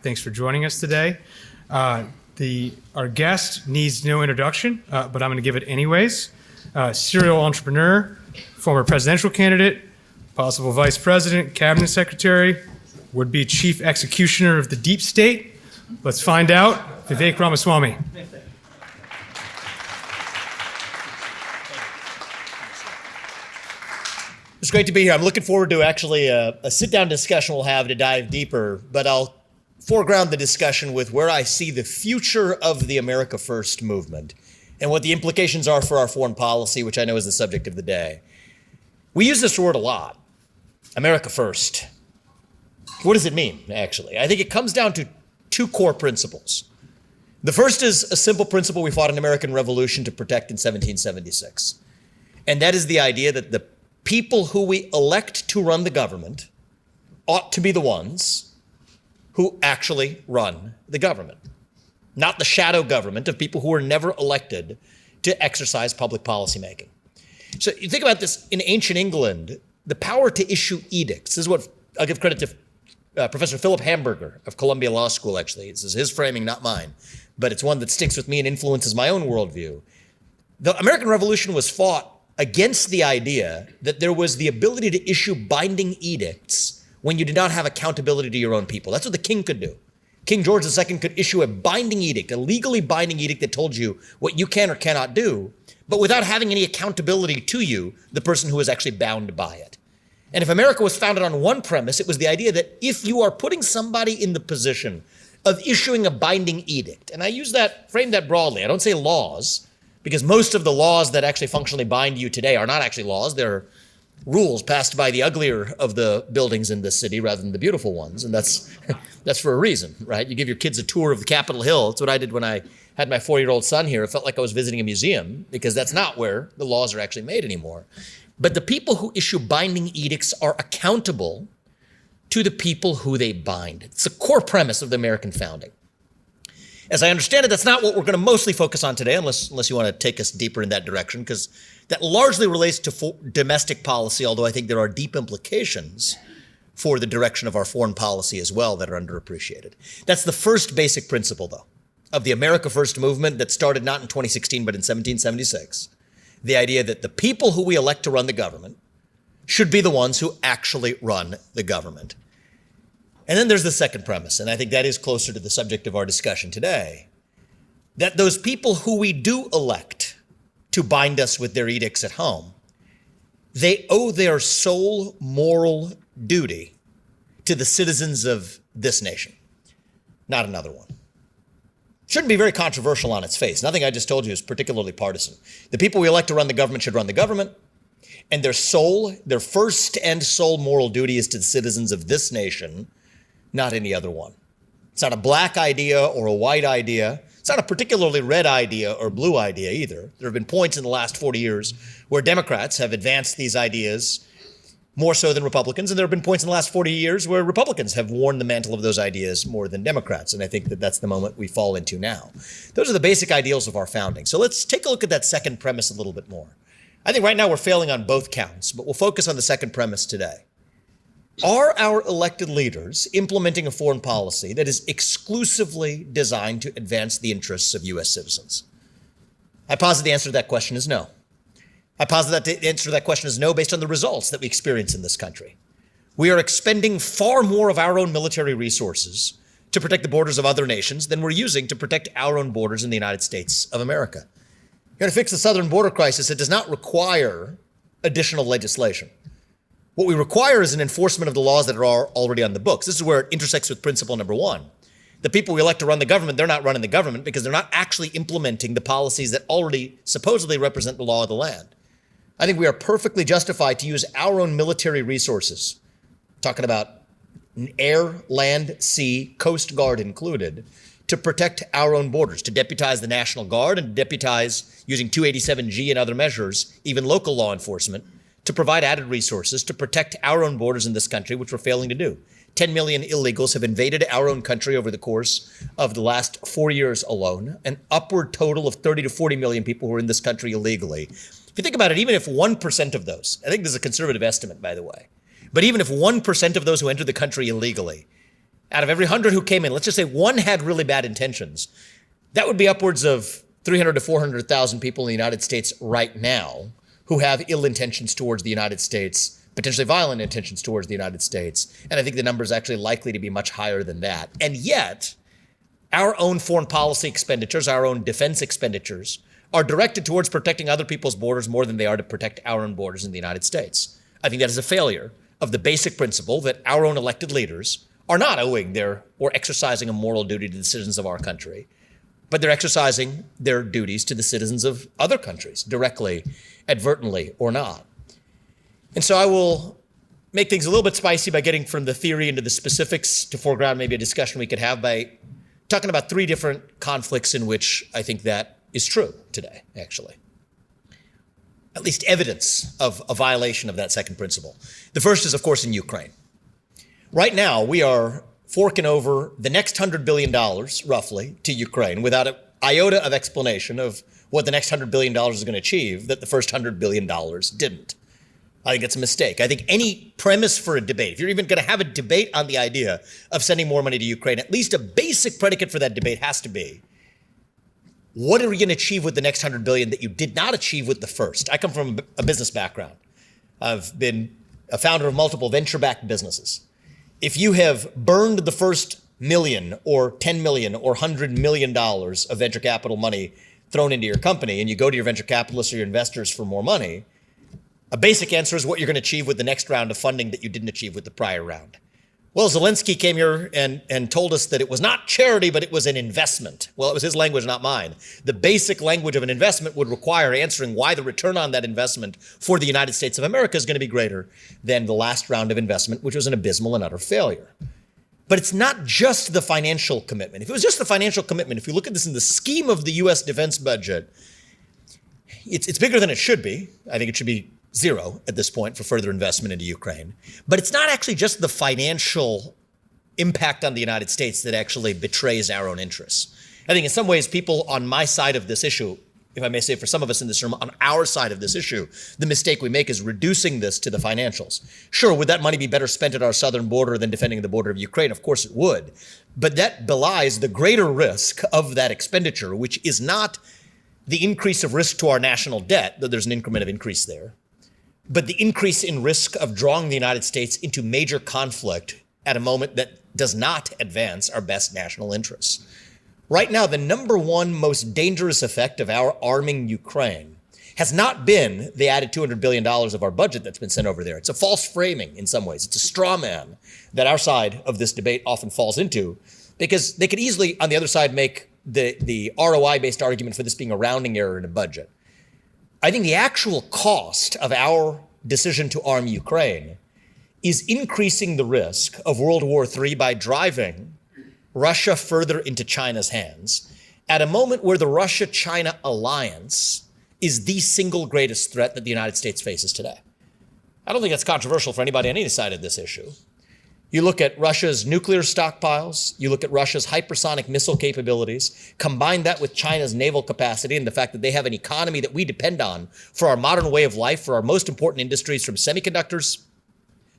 Thanks for joining us today. Our guest needs no introduction, but I'm going to give it anyways. Serial entrepreneur, former presidential candidate, possible vice president, cabinet secretary, would-be chief executioner of the deep state. Let's find out. Vivek Ramaswamy. It's great to be here. I'm looking forward to actually a sit-down discussion we'll have to dive deeper, but I'll foreground the discussion with where I see the future of the America First movement and what the implications are for our foreign policy, which I know is the subject of the day. We use this word a lot, America First. What does it mean, actually? I think it comes down to two core principles. The first is a simple principle we fought an American Revolution to protect in 1776, and that is the idea that the people who we elect to run the government ought to be the ones who actually run the government, not the shadow government of people who are never elected to exercise public policy making. So you think about this in ancient England, the power to issue edicts. This is what I'll give credit to Professor Philip Hamburger of Columbia Law School, actually. This is his framing, not mine, but it's one that sticks with me and influences my own worldview. The American Revolution was fought against the idea that there was the ability to issue binding edicts when you did not have accountability to your own people. That's what the king could do. King George II could issue a binding edict, a legally binding edict that told you what you can or cannot do, but without having any accountability to you, the person who was actually bound by it. And if America was founded on one premise, it was the idea that if you are putting somebody in the position of issuing a binding edict, and I frame that broadly, I don't say laws, because most of the laws that actually functionally bind you today are not actually laws. They're rules passed by the uglier of the buildings in this city rather than the beautiful ones. And that's for a reason, right? You give your kids a tour of the Capitol Hill. That's what I did when I had my 4-year-old son here. It felt like I was visiting a museum because that's not where the laws are actually made anymore. But the people who issue binding edicts are accountable to the people who they bind. It's the core premise of the American founding. As I understand it, that's not what we're going to mostly focus on today, unless you want to take us deeper in that direction, because that largely relates to domestic policy, although I think there are deep implications for the direction of our foreign policy as well that are underappreciated. That's the first basic principle, though, of the America First movement that started not in 2016, but in 1776. The idea that the people who we elect to run the government should be the ones who actually run the government. And then there's the second premise, and I think that is closer to the subject of our discussion today, that those people who we do elect to bind us with their edicts at home, they owe their sole moral duty to the citizens of this nation, not another one. Shouldn't be very controversial on its face. Nothing I just told you is particularly partisan. The people we elect to run the government should run the government, and their first and sole moral duty is to the citizens of this nation, not any other one. It's not a black idea or a white idea. It's not a particularly red idea or blue idea either. There have been points in the last 40 years where Democrats have advanced these ideas more so than Republicans, and there have been points in the last 40 years where Republicans have worn the mantle of those ideas more than Democrats, and I think that that's the moment we fall into now. Those are the basic ideals of our founding. So let's take a look at that second premise a little bit more. I think right now we're failing on both counts, but we'll focus on the second premise today. Are our elected leaders implementing a foreign policy that is exclusively designed to advance the interests of U.S. citizens? I posit the answer to that question is no. I posit that the answer to that question is no based on the results that we experience in this country. We are expending far more of our own military resources to protect the borders of other nations than we're using to protect our own borders in the United States of America. You're going to fix the southern border crisis. It does not require additional legislation. What we require is an enforcement of the laws that are already on the books. This is where it intersects with principle number one. The people we elect to run the government, they're not running the government because they're not actually implementing the policies that already supposedly represent the law of the land. I think we are perfectly justified to use our own military resources, talking about air, land, sea, Coast Guard included, to protect our own borders, to deputize the National Guard and deputize, using 287G and other measures, even local law enforcement, to provide added resources to protect our own borders in this country, which we're failing to do. 10 million illegals have invaded our own country over the course of the last 4 years alone, an upward total of 30 to 40 million people who are in this country illegally. If you think about it, even if 1% of those, I think this is a conservative estimate, by the way, but even if 1% of those who enter the country illegally out of every 100 who came in, let's just say one had really bad intentions. That would be upwards of 300 to 400,000 people in the United States right now who have ill intentions towards the United States, potentially violent intentions towards the United States. And I think the number is actually likely to be much higher than that. And yet, our own foreign policy expenditures, our own defense expenditures, are directed towards protecting other people's borders more than they are to protect our own borders in the United States. I think that is a failure of the basic principle that our own elected leaders are not owing their or exercising a moral duty to the citizens of our country, but they're exercising their duties to the citizens of other countries, directly, advertently, or not. And so I will make things a little bit spicy by getting from the theory into the specifics to foreground maybe a discussion we could have by talking about three different conflicts in which I think that is true today, actually. At least evidence of a violation of that second principle. The first is, of course, in Ukraine. Right now, we are forking over the next $100 billion, roughly, to Ukraine without an iota of explanation of what the next $100 billion is going to achieve that the first $100 billion didn't. I think it's a mistake. I think any premise for a debate, if you're even going to have a debate on the idea of sending more money to Ukraine, at least a basic predicate for that debate has to be, what are we going to achieve with the next $100 billion that you did not achieve with the first? I come from a business background. I've been a founder of multiple venture-backed businesses. If you have burned the first million or 10 million or $100 million of venture capital money thrown into your company and you go to your venture capitalists or your investors for more money, a basic answer is what you're going to achieve with the next round of funding that you didn't achieve with the prior round. Well, Zelensky came here and told us that it was not charity, but it was an investment. Well, it was his language, not mine. The basic language of an investment would require answering why the return on that investment for the United States of America is going to be greater than the last round of investment, which was an abysmal and utter failure. But it's not just the financial commitment. If it was just the financial commitment, if you look at this in the scheme of the U.S. defense budget, it's bigger than it should be. I think it should be zero at this point for further investment into Ukraine. But it's not actually just the financial impact on the United States that actually betrays our own interests. I think in some ways, people on my side of this issue, if I may say for some of us in this room, on our side of this issue, the mistake we make is reducing this to the financials. Sure, would that money be better spent at our southern border than defending the border of Ukraine? Of course it would. But that belies the greater risk of that expenditure, which is not the increase of risk to our national debt, though there's an increment of increase there, but the increase in risk of drawing the United States into major conflict at a moment that does not advance our best national interests. Right now, the number one most dangerous effect of our arming Ukraine has not been the added $200 billion of our budget that's been sent over there. It's a false framing in some ways. It's a straw man that our side of this debate often falls into, because they could easily, on the other side, make the ROI-based argument for this being a rounding error in a budget. I think the actual cost of our decision to arm Ukraine is increasing the risk of World War III by driving Russia further into China's hands at a moment where the Russia-China alliance is the single greatest threat that the United States faces today. I don't think that's controversial for anybody on any side of this issue. You look at Russia's nuclear stockpiles, you look at Russia's hypersonic missile capabilities, combine that with China's naval capacity and the fact that they have an economy that we depend on for our modern way of life, for our most important industries, from semiconductors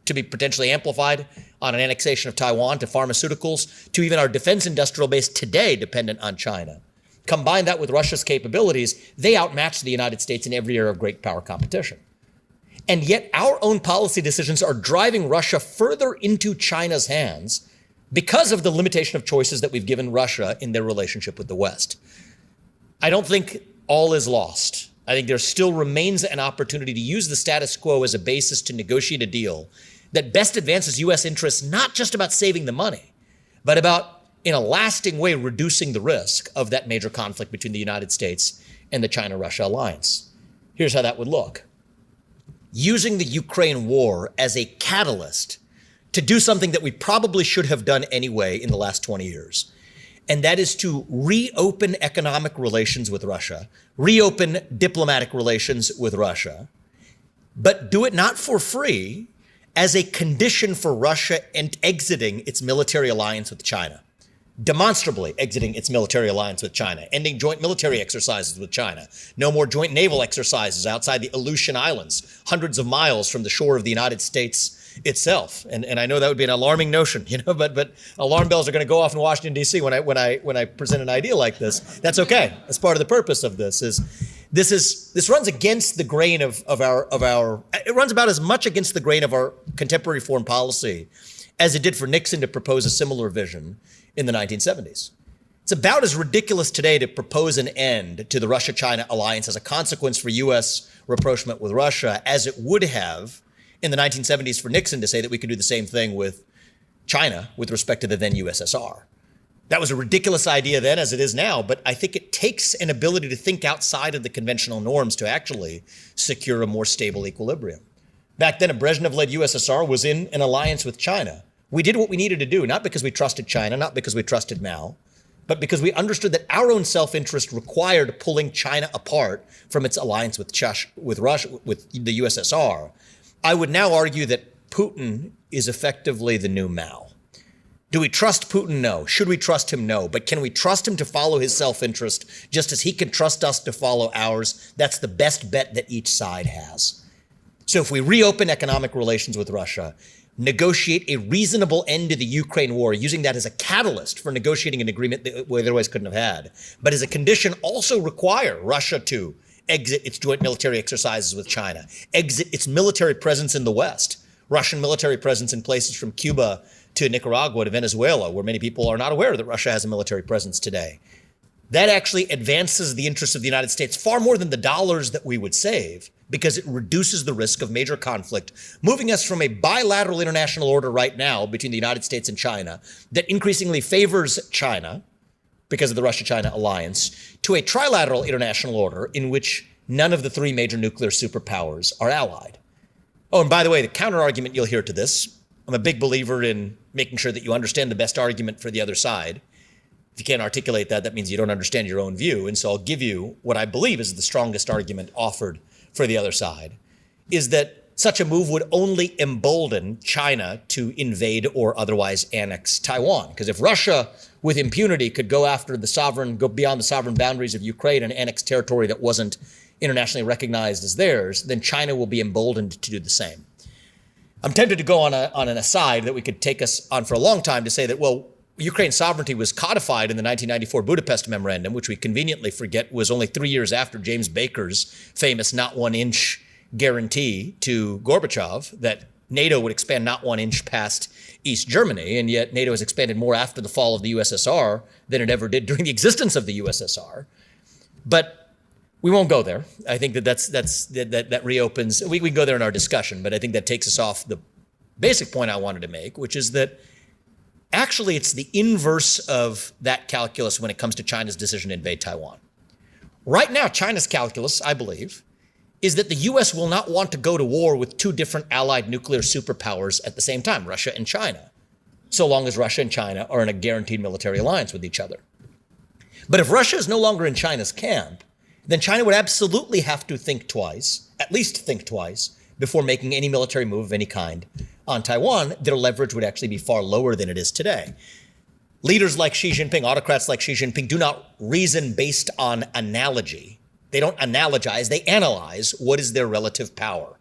to be potentially amplified on an annexation of Taiwan, to pharmaceuticals, to even our defense industrial base today dependent on China. Combine that with Russia's capabilities, they outmatch the United States in every area of great power competition. And yet our own policy decisions are driving Russia further into China's hands because of the limitation of choices that we've given Russia in their relationship with the West. I don't think all is lost. I think there still remains an opportunity to use the status quo as a basis to negotiate a deal that best advances U.S. interests, not just about saving the money, but about, in a lasting way, reducing the risk of that major conflict between the United States and the China-Russia alliance. Here's how that would look. Using the Ukraine war as a catalyst to do something that we probably should have done anyway in the last 20 years. And that is to reopen economic relations with Russia, reopen diplomatic relations with Russia, but do it not for free, as a condition for Russia exiting its military alliance with China. Demonstrably exiting its military alliance with China, ending joint military exercises with China, no more joint naval exercises outside the Aleutian Islands, hundreds of miles from the shore of the United States itself. And I know that would be an alarming notion, but alarm bells are going to go off in Washington D.C. when I present an idea like this. That's okay. That's part of the purpose of this. This runs against the grain of our. It runs about as much against the grain of our contemporary foreign policy as it did for Nixon to propose a similar vision in the 1970s. It's about as ridiculous today to propose an end to the Russia-China alliance as a consequence for U.S. rapprochement with Russia as it would have in the 1970s for Nixon to say that we could do the same thing with China with respect to the then USSR. That was a ridiculous idea then as it is now, but I think it takes an ability to think outside of the conventional norms to actually secure a more stable equilibrium. Back then, a Brezhnev-led USSR was in an alliance with China. We did what we needed to do, not because we trusted China, not because we trusted Mao, but because we understood that our own self-interest required pulling China apart from its alliance with Russia, with the USSR. I would now argue that Putin is effectively the new Mao. Do we trust Putin? No. Should we trust him? No. But can we trust him to follow his self-interest just as he can trust us to follow ours? That's the best bet that each side has. So if we reopen economic relations with Russia, negotiate a reasonable end to the Ukraine war, using that as a catalyst for negotiating an agreement that we otherwise couldn't have had, but as a condition also require Russia to exit its joint military exercises with China, exit its military presence in the West, Russian military presence in places from Cuba to Nicaragua to Venezuela, where many people are not aware that Russia has a military presence today. That actually advances the interests of the United States far more than the dollars that we would save, because it reduces the risk of major conflict, moving us from a bilateral international order right now between the United States and China that increasingly favors China because of the Russia-China alliance, to a trilateral international order in which none of the three major nuclear superpowers are allied. Oh, and by the way, the counter-argument you'll hear to this, I'm a big believer in making sure that you understand the best argument for the other side. If you can't articulate that, that means you don't understand your own view. And so I'll give you what I believe is the strongest argument offered for the other side, is that such a move would only embolden China to invade or otherwise annex Taiwan. Because if Russia, with impunity, could go beyond the sovereign boundaries of Ukraine and annex territory that wasn't internationally recognized as theirs, then China will be emboldened to do the same. I'm tempted to go on an aside that we could take us on for a long time to say that, well, Ukraine's sovereignty was codified in the 1994 Budapest Memorandum, which we conveniently forget was only 3 years after James Baker's famous not 1 inch guarantee to Gorbachev that NATO would expand not 1 inch past East Germany, and yet NATO has expanded more after the fall of the USSR than it ever did during the existence of the USSR. But we won't go there. I think that reopens. We can go there in our discussion, but I think that takes us off the basic point I wanted to make, which is that actually it's the inverse of that calculus when it comes to China's decision to invade Taiwan. Right now, China's calculus, I believe, is that the U.S. will not want to go to war with two different allied nuclear superpowers at the same time, Russia and China, so long as Russia and China are in a guaranteed military alliance with each other. But if Russia is no longer in China's camp, then China would absolutely have to think twice, at least think twice, before making any military move of any kind on Taiwan. Their leverage would actually be far lower than it is today. Leaders like Xi Jinping, autocrats like Xi Jinping, do not reason based on analogy. They don't analogize, they analyze what is their relative power.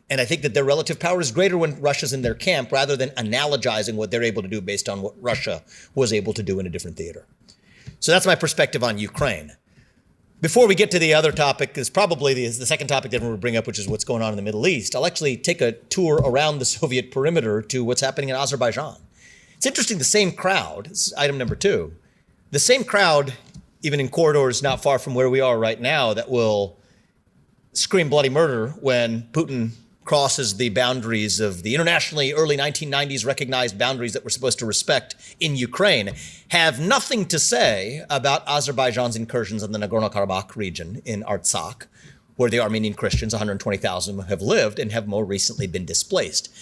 And I think that their relative power is greater when Russia's in their camp rather than analogizing what they're able to do based on what Russia was able to do in a different theater. So that's my perspective on Ukraine. Before we get to the other topic, is probably the second topic that we'll bring up, which is what's going on in the Middle East. I'll actually take a tour around the Soviet perimeter to what's happening in Azerbaijan. It's interesting, the same crowd, this is item number 2, the same crowd, even in corridors not far from where we are right now, that will scream bloody murder when Putin crosses the boundaries of the internationally early 1990s recognized boundaries that we're supposed to respect in Ukraine, have nothing to say about Azerbaijan's incursions in the Nagorno-Karabakh region in Artsakh, where the Armenian Christians, 120,000, have lived and have more recently been displaced.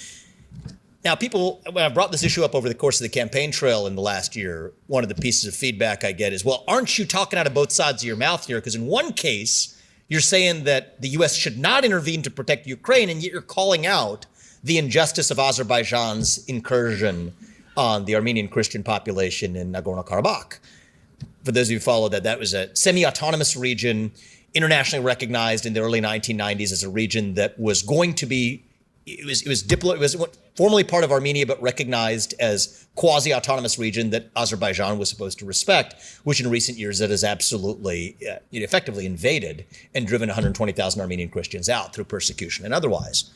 Now, people, when I brought this issue up over the course of the campaign trail in the last year, one of the pieces of feedback I get is, well, aren't you talking out of both sides of your mouth here? Because in one case, you're saying that the U.S. should not intervene to protect Ukraine, and yet you're calling out the injustice of Azerbaijan's incursion on the Armenian Christian population in Nagorno-Karabakh. For those of you who follow that, that was a semi-autonomous region, internationally recognized in the early 1990s as a region that was going to be it was formerly part of Armenia, but recognized as quasi-autonomous region that Azerbaijan was supposed to respect, which in recent years it has absolutely effectively invaded and driven 120,000 Armenian Christians out through persecution and otherwise.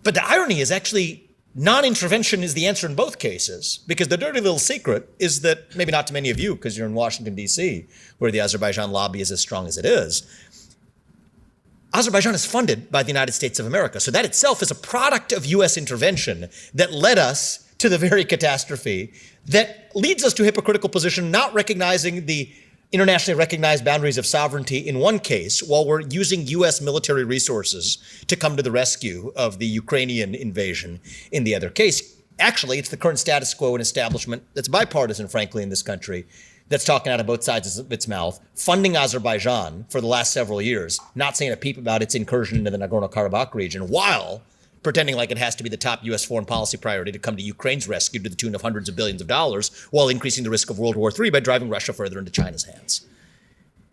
But the irony is actually non-intervention is the answer in both cases, because the dirty little secret is that, maybe not to many of you because you're in Washington, D.C., where the Azerbaijan lobby is as strong as it is, Azerbaijan is funded by the United States of America. So that itself is a product of U.S. intervention that led us to the very catastrophe that leads us to a hypocritical position, not recognizing the internationally recognized boundaries of sovereignty in one case, while we're using U.S. military resources to come to the rescue of the Ukrainian invasion in the other case. Actually, it's the current status quo and establishment that's bipartisan, frankly, in this country, that's talking out of both sides of its mouth, funding Azerbaijan for the last several years, not saying a peep about its incursion into the Nagorno-Karabakh region, while pretending like it has to be the top U.S. foreign policy priority to come to Ukraine's rescue to the tune of hundreds of billions of dollars, while increasing the risk of World War III by driving Russia further into China's hands.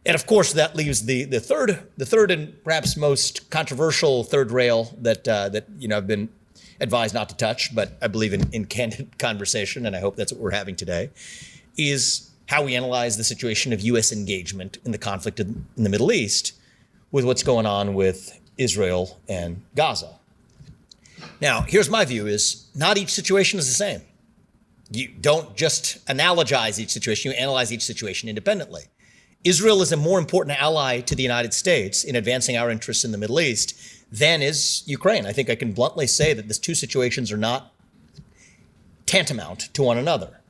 And of course, that leaves the third and perhaps most controversial third rail that I've been advised not to touch, but I believe in candid conversation, and I hope that's what we're having today, is how we analyze the situation of U.S. engagement in the conflict in the Middle East with what's going on with Israel and Gaza. Now, here's my view is not each situation is the same. You don't just analogize each situation, you analyze each situation independently. Israel is a more important ally to the United States in advancing our interests in the Middle East than is Ukraine. I think I can bluntly say that these two situations are not tantamount to one another.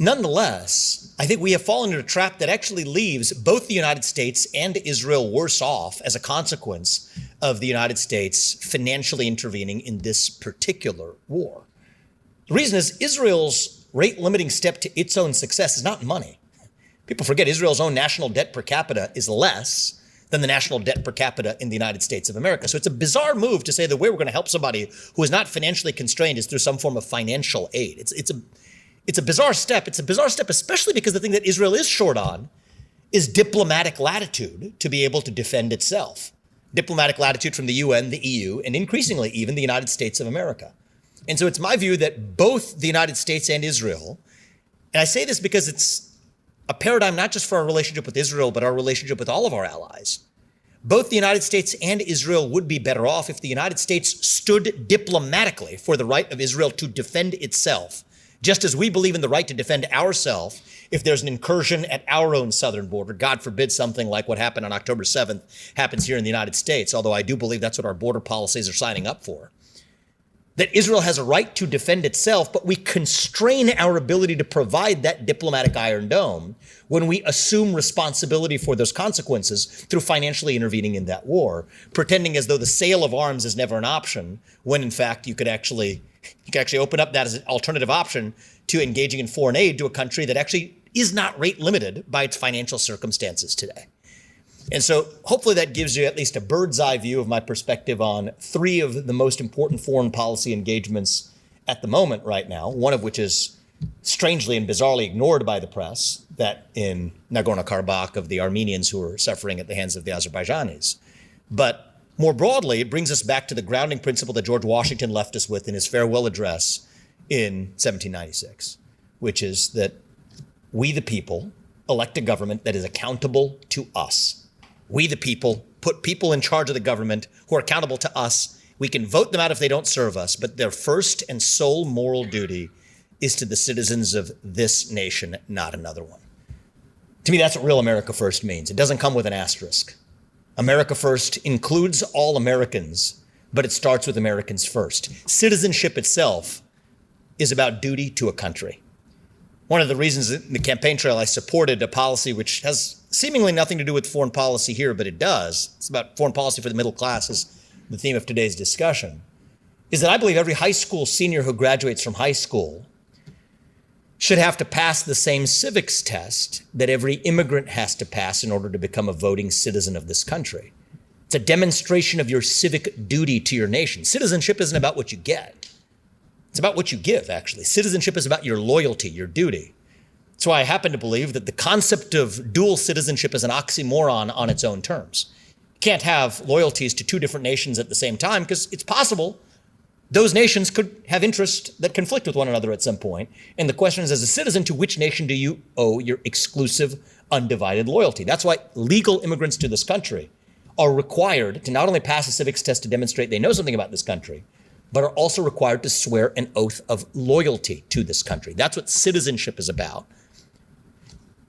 Nonetheless, I think we have fallen into a trap that actually leaves both the United States and Israel worse off as a consequence of the United States financially intervening in this particular war. The reason is Israel's rate-limiting step to its own success is not money. People forget Israel's own national debt per capita is less than the national debt per capita in the United States of America. So it's a bizarre move to say the way we're going to help somebody who is not financially constrained is through some form of financial aid. It's a bizarre step. It's a bizarre step, especially because the thing that Israel is short on is diplomatic latitude to be able to defend itself. Diplomatic latitude from the UN, the EU, and increasingly even the United States of America. And so it's my view that both the United States and Israel, and I say this because it's a paradigm not just for our relationship with Israel, but our relationship with all of our allies. Both the United States and Israel would be better off if the United States stood diplomatically for the right of Israel to defend itself, just as we believe in the right to defend ourselves if there's an incursion at our own southern border. God forbid something like what happened on October 7th happens here in the United States, although I do believe that's what our border policies are signing up for. That Israel has a right to defend itself, but we constrain our ability to provide that diplomatic Iron Dome when we assume responsibility for those consequences through financially intervening in that war, pretending as though the sale of arms is never an option, when in fact you could actually open up that as an alternative option to engaging in foreign aid to a country that actually is not rate limited by its financial circumstances today. And so hopefully that gives you at least a bird's eye view of my perspective on three of the most important foreign policy engagements at the moment right now, one of which is strangely and bizarrely ignored by the press, that in Nagorno-Karabakh of the Armenians who are suffering at the hands of the Azerbaijanis. But more broadly, it brings us back to the grounding principle that George Washington left us with in his farewell address in 1796, which is that we the people elect a government that is accountable to us. We the people put people in charge of the government who are accountable to us. We can vote them out if they don't serve us, but their first and sole moral duty is to the citizens of this nation, not another one. To me, that's what real America First means. It doesn't come with an asterisk. America First includes all Americans, but it starts with Americans first. Citizenship itself is about duty to a country. One of the reasons in the campaign trail I supported a policy which has seemingly nothing to do with foreign policy here, but it does. It's about foreign policy for the middle class, is the theme of today's discussion, is that I believe every high school senior who graduates from high school should have to pass the same civics test that every immigrant has to pass in order to become a voting citizen of this country. It's a demonstration of your civic duty to your nation. Citizenship isn't about what you get. It's about what you give, actually. Citizenship is about your loyalty, your duty. That's why I happen to believe that the concept of dual citizenship is an oxymoron on its own terms. You can't have loyalties to two different nations at the same time because it's possible those nations could have interests that conflict with one another at some point. And the question is, as a citizen, to which nation do you owe your exclusive, undivided loyalty? That's why legal immigrants to this country are required to not only pass a civics test to demonstrate they know something about this country, but are also required to swear an oath of loyalty to this country. That's what citizenship is about.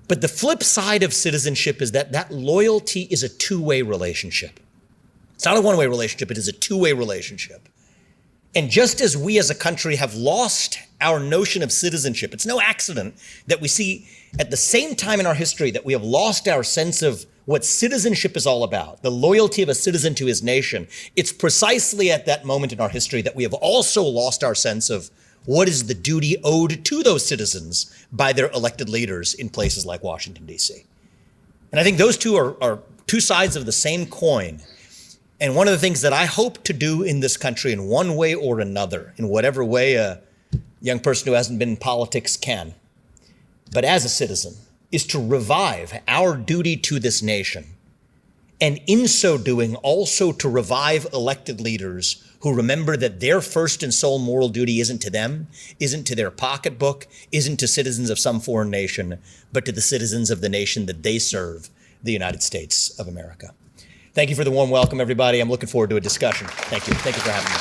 But the flip side of citizenship is that that loyalty is a two-way relationship. It's not a one-way relationship, it is a two-way relationship. And just as we as a country have lost our notion of citizenship, it's no accident that we see at the same time in our history that we have lost our sense of what citizenship is all about, the loyalty of a citizen to his nation. It's precisely at that moment in our history that we have also lost our sense of what is the duty owed to those citizens by their elected leaders in places like Washington, D.C. And I think those two are two sides of the same coin. And one of the things that I hope to do in this country in one way or another, in whatever way a young person who hasn't been in politics can, but as a citizen, is to revive our duty to this nation. And in so doing, also to revive elected leaders who remember that their first and sole moral duty isn't to them, isn't to their pocketbook, isn't to citizens of some foreign nation, but to the citizens of the nation that they serve, the United States of America. Thank you for the warm welcome, everybody. I'm looking forward to a discussion. Thank you. Thank you for having me.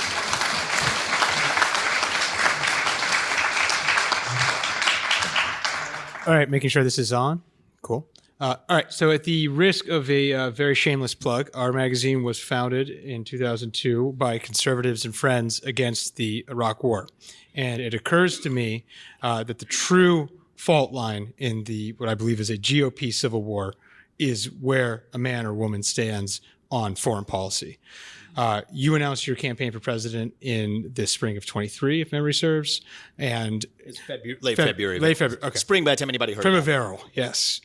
All right, making sure this is on. Cool. All right, so at the risk of a very shameless plug, our magazine was founded in 2002 by conservatives and friends against the Iraq War. And it occurs to me that the true fault line in the what I believe is a GOP civil war is where a man or woman stands on foreign policy. You announced your campaign for president in the spring of 23, if memory serves, and it's late February. Late February. Okay. Spring by the time anybody heard. Primaveral. Yes.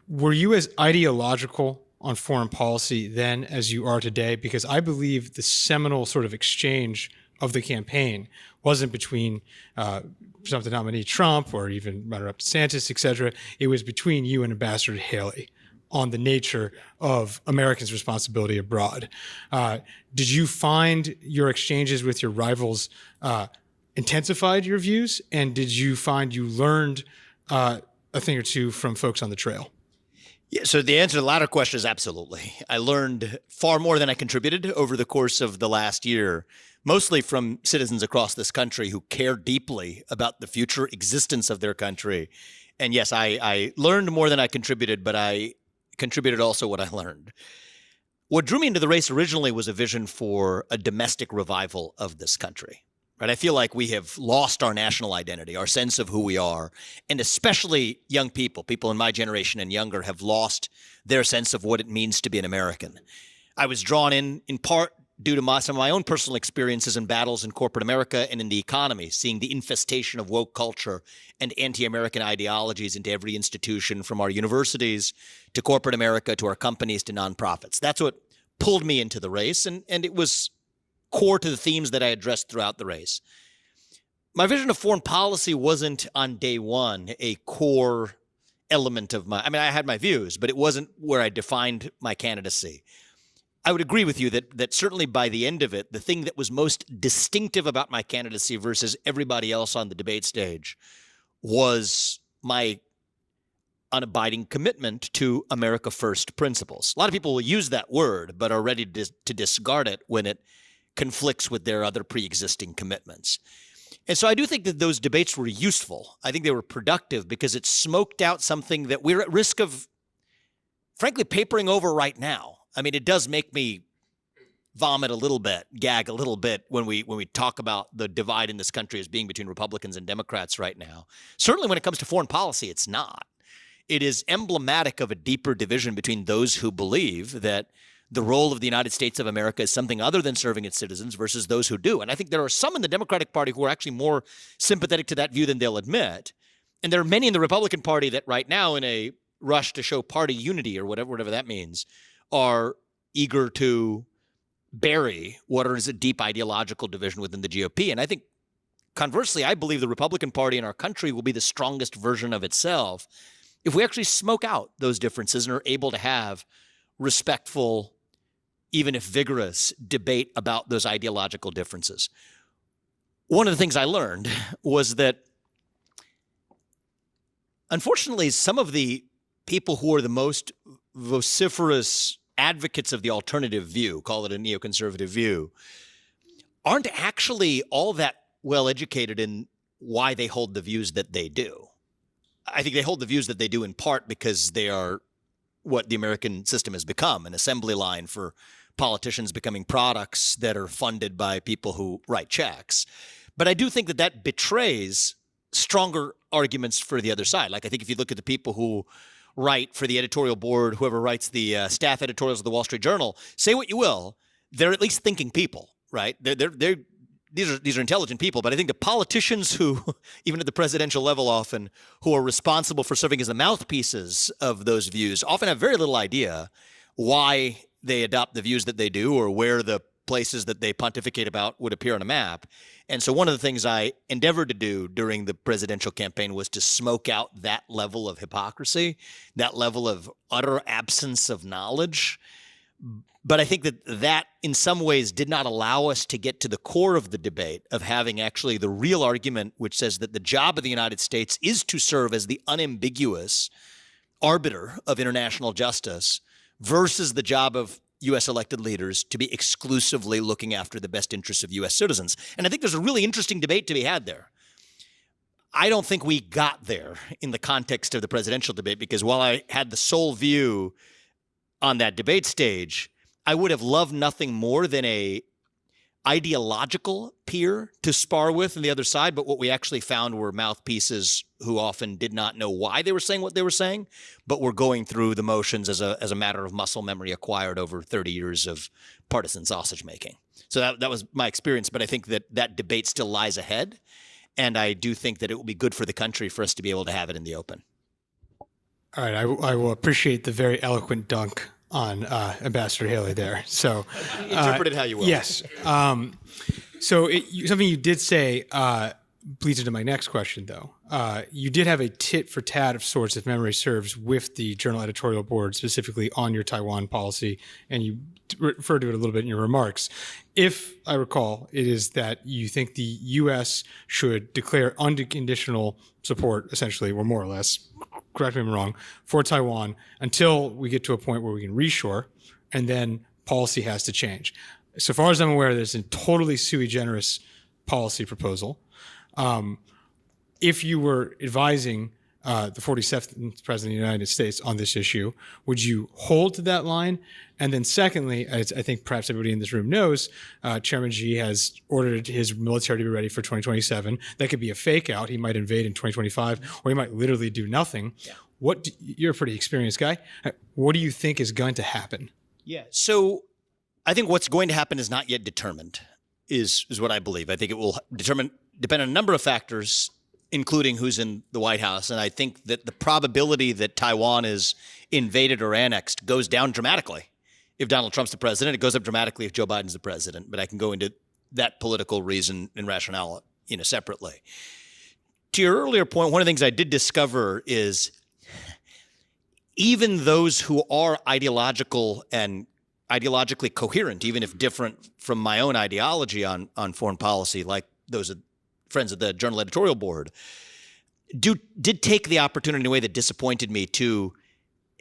Were you as ideological on foreign policy then as you are today? Because I believe the seminal sort of exchange of the campaign wasn't between presumptive nominee Trump or even runner-up DeSantis, et cetera. It was between you and Ambassador Haley on the nature of Americans' responsibility abroad. Did you find your exchanges with your rivals intensified your views? And did you find you learned a thing or two from folks on the trail? Yeah, so the answer to the latter question is absolutely. I learned far more than I contributed over the course of the last year, mostly from citizens across this country who care deeply about the future existence of their country. And yes, I learned more than I contributed, but I contributed also what I learned. What drew me into the race originally was a vision for a domestic revival of this country. Right? I feel like we have lost our national identity, our sense of who we are, and especially young people in my generation and younger, have lost their sense of what it means to be an American. I was drawn in part due to some of my own personal experiences and battles in corporate America and in the economy, seeing the infestation of woke culture and anti-American ideologies into every institution, from our universities to corporate America to our companies to nonprofits. That's what pulled me into the race, and it was core to the themes that I addressed throughout the race. My vision of foreign policy wasn't on day one a core element of I had my views, but it wasn't where I defined my candidacy. I would agree with you that certainly by the end of it, the thing that was most distinctive about my candidacy versus everybody else on the debate stage was my unabiding commitment to America First principles. A lot of people will use that word, but are ready to discard it when it conflicts with their other pre-existing commitments. And so I do think that those debates were useful. I think they were productive because it smoked out something that we're at risk of, frankly, papering over right now. I mean, it does make me vomit a little bit, gag a little bit when we talk about the divide in this country as being between Republicans and Democrats right now. Certainly when it comes to foreign policy, it's not. It is emblematic of a deeper division between those who believe that the role of the United States of America is something other than serving its citizens versus those who do. And I think there are some in the Democratic Party who are actually more sympathetic to that view than they'll admit. And there are many in the Republican Party that right now, in a rush to show party unity or whatever that means, are eager to bury what is a deep ideological division within the GOP. And I think, conversely, I believe the Republican Party in our country will be the strongest version of itself if we actually smoke out those differences and are able to have respectful even if vigorous, debate about those ideological differences. One of the things I learned was that, unfortunately, some of the people who are the most vociferous advocates of the alternative view, call it a neoconservative view, aren't actually all that well educated in why they hold the views that they do. I think they hold the views that they do in part because they are what the American system has become, an assembly line for politicians becoming products that are funded by people who write checks. But I do think that that betrays stronger arguments for the other side. Like, I think if you look at the people who write for the editorial board, whoever writes the staff editorials of the Wall Street Journal, say what you will, they're at least thinking people, right? These are intelligent people, but I think the politicians who, even at the presidential level often, who are responsible for serving as the mouthpieces of those views often have very little idea why they adopt the views that they do or where the places that they pontificate about would appear on a map. And so one of the things I endeavored to do during the presidential campaign was to smoke out that level of hypocrisy, that level of utter absence of knowledge. But I think that in some ways did not allow us to get to the core of the debate of having actually the real argument, which says that the job of the United States is to serve as the unambiguous arbiter of international justice versus the job of U.S. elected leaders to be exclusively looking after the best interests of U.S. citizens. And I think there's a really interesting debate to be had there. I don't think we got there in the context of the presidential debate, because while I had the sole view on that debate stage, I would have loved nothing more than a ideological peer to spar with on the other side. But what we actually found were mouthpieces who often did not know why they were saying what they were saying, but were going through the motions as a matter of muscle memory acquired over 30 years of partisan sausage making. So that was my experience. But I think that debate still lies ahead. And I do think that it will be good for the country for us to be able to have it in the open. All right, I will appreciate the very eloquent dunk on Ambassador Haley there. So interpret it how you will. Yes. So something you did say bleeds into my next question, though. You did have a tit for tat of sorts, if memory serves, with the journal editorial board, specifically on your Taiwan policy, and you referred to it a little bit in your remarks. If I recall, it is that you think the U.S. should declare unconditional support, essentially, or more or less, correct me if I'm wrong, for Taiwan until we get to a point where we can reshore, and then policy has to change. So far as I'm aware, there's a totally sui generis policy proposal. If you were advising the 47th President of the United States on this issue, would you hold to that line? And then secondly, as I think perhaps everybody in this room knows, Chairman Xi has ordered his military to be ready for 2027. That could be a fake out. He might invade in 2025, or he might literally do nothing. Yeah. You're a pretty experienced guy. What do you think is going to happen? Yeah. So I think what's going to happen is not yet determined, is what I believe. I think it will depend on a number of factors, including who's in the White House. And I think that the probability that Taiwan is invaded or annexed goes down dramatically if Donald Trump's the president. It goes up dramatically if Joe Biden's the president. But I can go into that political reason and rationale, separately. To your earlier point, one of the things I did discover is even those who are ideological and ideologically coherent, even if different from my own ideology on foreign policy, like those friends of the journal editorial board, did take the opportunity in a way that disappointed me too.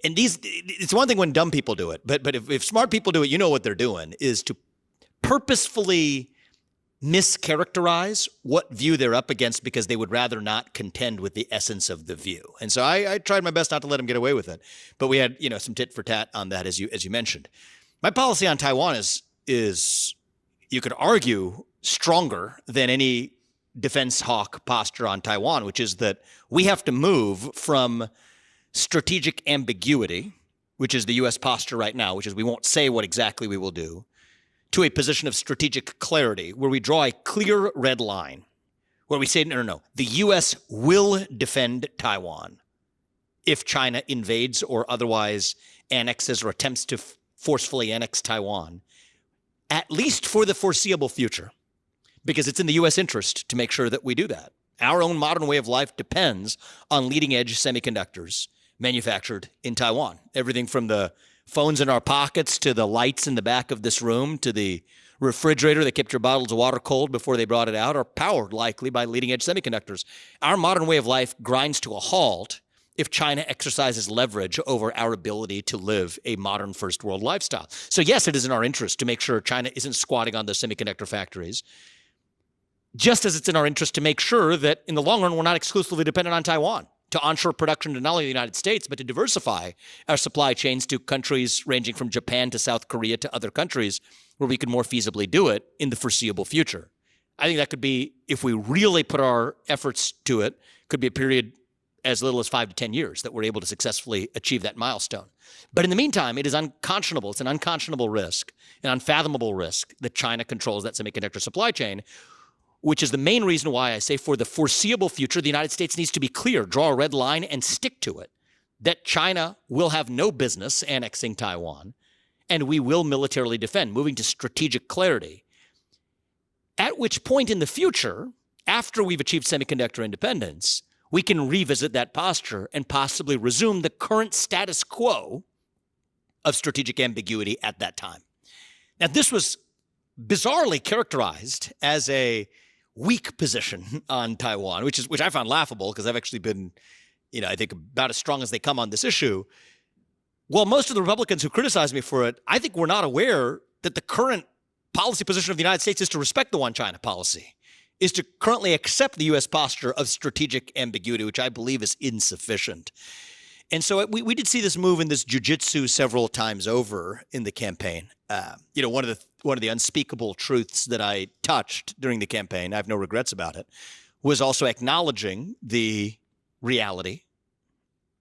And it's one thing when dumb people do it, but if smart people do it, you know what they're doing is to purposefully mischaracterize what view they're up against because they would rather not contend with the essence of the view. And so I tried my best not to let them get away with it. But we had, some tit for tat on that, as you mentioned. My policy on Taiwan is you could argue stronger than any defense hawk posture on Taiwan, which is that we have to move from strategic ambiguity, which is the U.S. posture right now, which is we won't say what exactly we will do, to a position of strategic clarity where we draw a clear red line, where we say, no, the U.S. will defend Taiwan if China invades or otherwise annexes or attempts to forcefully annex Taiwan, at least for the foreseeable future, because it's in the U.S. interest to make sure that we do that. Our own modern way of life depends on leading-edge semiconductors manufactured in Taiwan. Everything from the phones in our pockets to the lights in the back of this room to the refrigerator that kept your bottles of water cold before they brought it out are powered likely by leading-edge semiconductors. Our modern way of life grinds to a halt if China exercises leverage over our ability to live a modern first world lifestyle. So yes, it is in our interest to make sure China isn't squatting on those semiconductor factories, just as it's in our interest to make sure that in the long run, we're not exclusively dependent on Taiwan, to onshore production to not only the United States, but to diversify our supply chains to countries ranging from Japan to South Korea to other countries where we could more feasibly do it in the foreseeable future. I think that could be, if we really put our efforts to it, could be a period as little as 5 to 10 years that we're able to successfully achieve that milestone. But in the meantime, it is unconscionable. It's an unconscionable risk, an unfathomable risk that China controls that semiconductor supply chain, which is the main reason why I say for the foreseeable future, the United States needs to be clear, draw a red line and stick to it, that China will have no business annexing Taiwan, and we will militarily defend, moving to strategic clarity. At which point in the future, after we've achieved semiconductor independence, we can revisit that posture and possibly resume the current status quo of strategic ambiguity at that time. Now, this was bizarrely characterized as a weak position on Taiwan, which I found laughable because I've actually been, I think about as strong as they come on this issue. Well, most of the Republicans who criticize me for it, I think we're not aware that the current policy position of the United States is to respect the one China policy, is to currently accept the U.S. posture of strategic ambiguity, which I believe is insufficient. And so we did see this move in this jujitsu several times over in the campaign. One of the unspeakable truths that I touched during the campaign, I have no regrets about it, was also acknowledging the reality.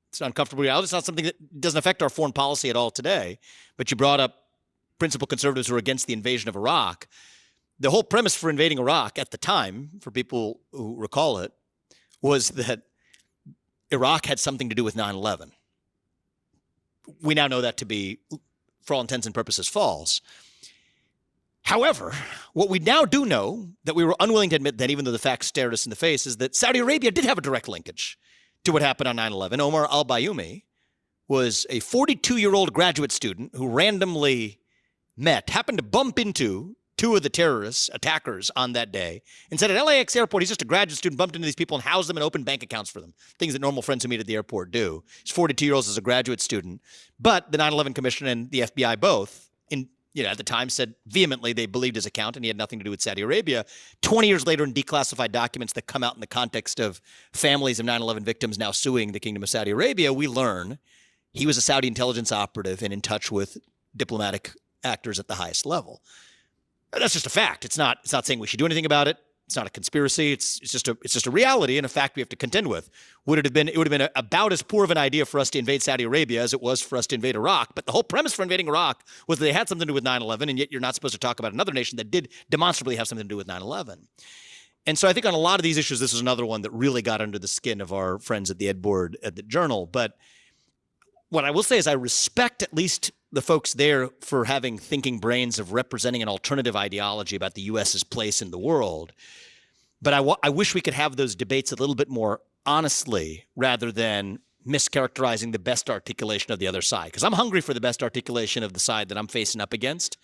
It's an uncomfortable reality. It's not something that doesn't affect our foreign policy at all today. But you brought up principal conservatives who are against the invasion of Iraq. The whole premise for invading Iraq at the time, for people who recall it, was that Iraq had something to do with 9/11. We now know that to be, for all intents and purposes, false. However, what we now do know that we were unwilling to admit that, even though the facts stared us in the face, is that Saudi Arabia did have a direct linkage to what happened on 9/11. Omar al-Bayoumi was a 42-year-old graduate student who randomly happened to bump into two of the terrorists, attackers on that day, and said at LAX airport, he's just a graduate student, bumped into these people and housed them and opened bank accounts for them, things that normal friends who meet at the airport do. He's 42 years old as a graduate student. But the 9/11 Commission and the FBI both, at the time, said vehemently they believed his account and he had nothing to do with Saudi Arabia. 20 years later, in declassified documents that come out in the context of families of 9/11 victims now suing the Kingdom of Saudi Arabia, we learn he was a Saudi intelligence operative and in touch with diplomatic actors at the highest level. That's just a fact. It's not saying we should do anything about it. It's not a conspiracy. It's just a reality and a fact we have to contend with. It would have been about as poor of an idea for us to invade Saudi Arabia as it was for us to invade Iraq. But the whole premise for invading Iraq was that they had something to do with 9/11, and yet you're not supposed to talk about another nation that did demonstrably have something to do with 9/11. And so I think on a lot of these issues, this is another one that really got under the skin of our friends at the Ed Board at the Journal. But what I will say is I respect at least the folks there for having thinking brains of representing an alternative ideology about the U.S.'s place in the world. But I wish we could have those debates a little bit more honestly rather than mischaracterizing the best articulation of the other side. Because I'm hungry for the best articulation of the side that I'm facing up against.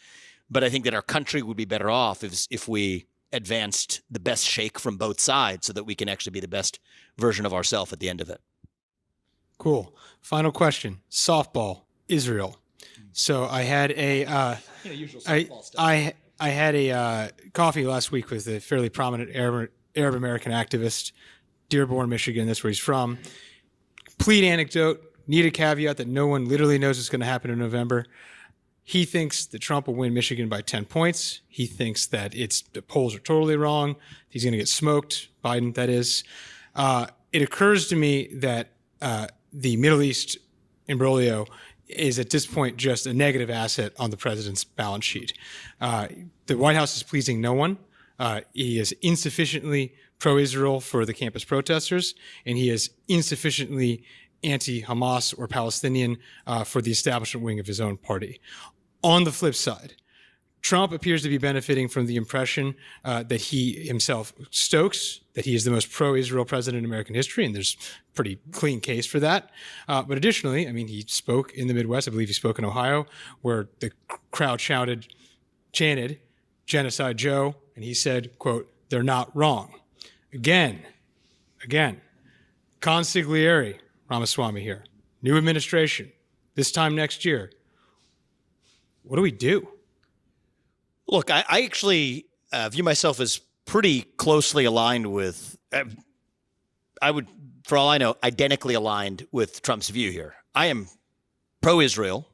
But I think that our country would be better off if we advanced the best shake from both sides so that we can actually be the best version of ourselves at the end of it. Cool. Final question. Softball, Israel. So I had I had a coffee last week with a fairly prominent Arab American activist, Dearborn, Michigan. That's where he's from. Complete anecdote. Need a caveat that no one literally knows what's going to happen in November. He thinks that Trump will win Michigan by 10 points. He thinks that the polls are totally wrong. He's going to get smoked. Biden, that is. It occurs to me that the Middle East imbroglio is at this point just a negative asset on the president's balance sheet. The White House is pleasing no one. He is insufficiently pro-Israel for the campus protesters, and he is insufficiently anti-Hamas or Palestinian for the establishment wing of his own party. On the flip side, Trump appears to be benefiting from the impression that he himself stokes, that he is the most pro-Israel president in American history, and there's a pretty clean case for that. But additionally, I mean, he spoke in the Midwest. I believe he spoke in Ohio, where the crowd chanted, "Genocide Joe," and he said, quote, "They're not wrong." Again, consigliere Ramaswamy here, new administration, this time next year. What do we do? Look, I actually view myself as pretty closely aligned with, I would, for all I know, identically aligned with Trump's view here. I am pro-Israel.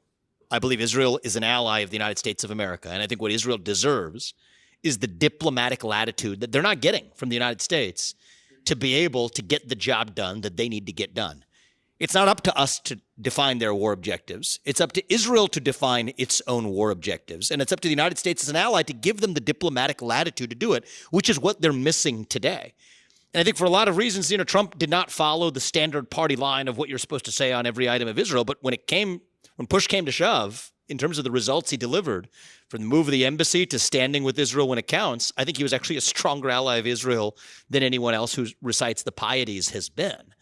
I believe Israel is an ally of the United States of America. And I think what Israel deserves is the diplomatic latitude that they're not getting from the United States to be able to get the job done that they need to get done. It's not up to us to define their war objectives. It's up to Israel to define its own war objectives. And it's up to the United States as an ally to give them the diplomatic latitude to do it, which is what they're missing today. And I think for a lot of reasons, Trump did not follow the standard party line of what you're supposed to say on every item of Israel. But when push came to shove, in terms of the results he delivered, from the move of the embassy to standing with Israel when it counts, I think he was actually a stronger ally of Israel than anyone else who recites the pieties has been.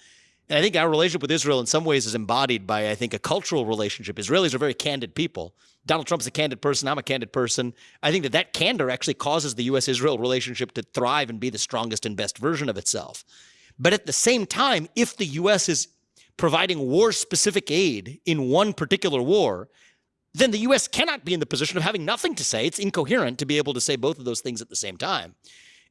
And I think our relationship with Israel in some ways is embodied by, I think, a cultural relationship. Israelis are very candid people. Donald Trump's a candid person. I'm a candid person. I think that candor actually causes the U.S.-Israel relationship to thrive and be the strongest and best version of itself. But at the same time, if the U.S. is providing war-specific aid in one particular war, then the U.S. cannot be in the position of having nothing to say. It's incoherent to be able to say both of those things at the same time.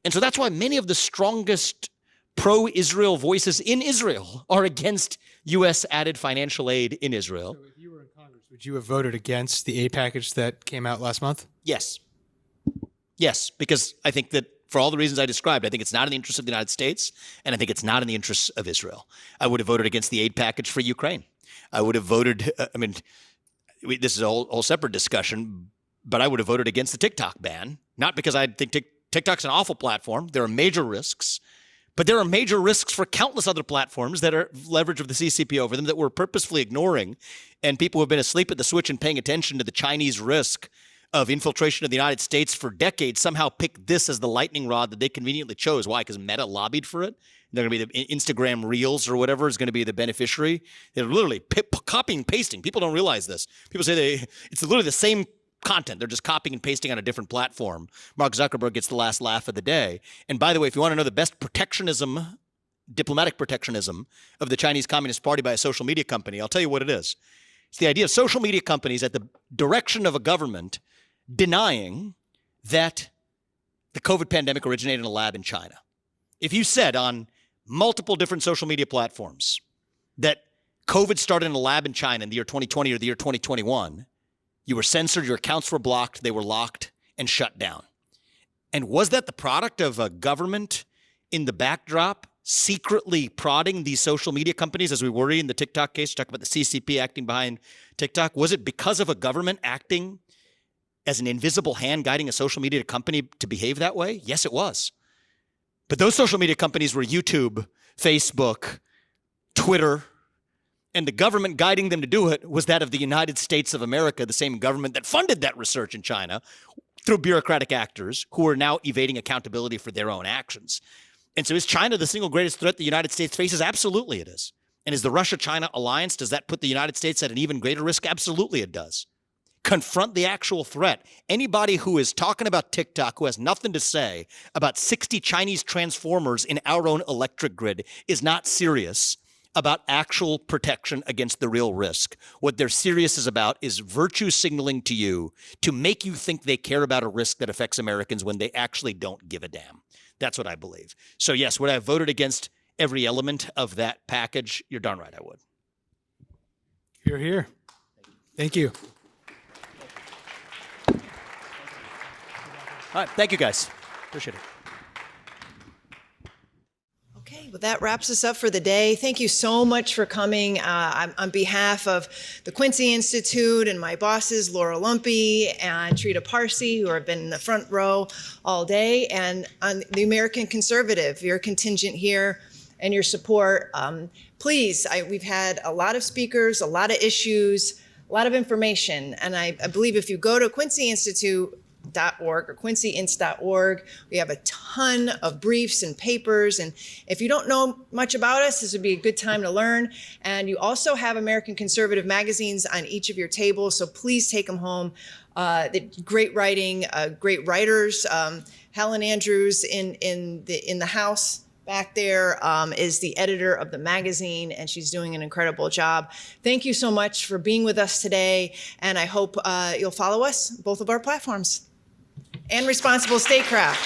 And so that's why many of the strongest pro-Israel voices in Israel are against U.S. added financial aid in Israel. So if you were in Congress, would you have voted against the aid package that came out last month? Yes. Yes, because I think that for all the reasons I described, I think it's not in the interest of the United States, and I think it's not in the interests of Israel. I would have voted against the aid package for Ukraine. I would have voted, this is a whole separate discussion, but I would have voted against the TikTok ban, not because I think TikTok's an awful platform. There are major risks. But there are major risks for countless other platforms that are leverage of the CCP over them that we're purposefully ignoring. And people who have been asleep at the switch and paying attention to the Chinese risk of infiltration of the United States for decades somehow picked this as the lightning rod that they conveniently chose. Why? Because Meta lobbied for it. They're going to be the Instagram Reels or whatever is going to be the beneficiary. They're literally copying and pasting. People don't realize this. People say it's literally the same content. They're just copying and pasting on a different platform. Mark Zuckerberg gets the last laugh of the day. And by the way, if you want to know the best protectionism, diplomatic protectionism of the Chinese Communist Party by a social media company, I'll tell you what it is. It's the idea of social media companies at the direction of a government denying that the COVID pandemic originated in a lab in China. If you said on multiple different social media platforms that COVID started in a lab in China in the year 2020 or the year 2021, you were censored, your accounts were blocked, they were locked and shut down. And was that the product of a government in the backdrop secretly prodding these social media companies, as we worry in the TikTok case, talk about the CCP acting behind TikTok? Was it because of a government acting as an invisible hand guiding a social media company to behave that way? Yes, it was. But those social media companies were YouTube, Facebook, Twitter, and the government guiding them to do it was that of the United States of America, the same government that funded that research in China through bureaucratic actors who are now evading accountability for their own actions. And so is China the single greatest threat the United States faces? Absolutely it is. And is the Russia-China alliance, does that put the United States at an even greater risk? Absolutely it does. Confront the actual threat. Anybody who is talking about TikTok who has nothing to say about 60 Chinese transformers in our own electric grid is not serious about actual protection against the real risk. What they're serious is about is virtue signaling to you to make you think they care about a risk that affects Americans when they actually don't give a damn. That's what I believe. So yes, would I have voted against every element of that package? You're darn right I would. You're here. Thank you. All right, thank you guys. Appreciate it. Okay, well, that wraps us up for the day. Thank you so much for coming. On behalf of the Quincy Institute and my bosses, Laura Lumpy and Trita Parsi, who have been in the front row all day, and on the American Conservative, your contingent here and your support. Please, we've had a lot of speakers, a lot of issues, a lot of information, and I believe if you go to Quincy Institute, or quincyinst.org. We have a ton of briefs and papers. And if you don't know much about us, this would be a good time to learn. And you also have American conservative magazines on each of your tables, so please take them home. Great writing, great writers. Helen Andrews in the house back there is the editor of the magazine, and she's doing an incredible job. Thank you so much for being with us today, and I hope you'll follow us, both of our platforms. And Responsible Statecraft.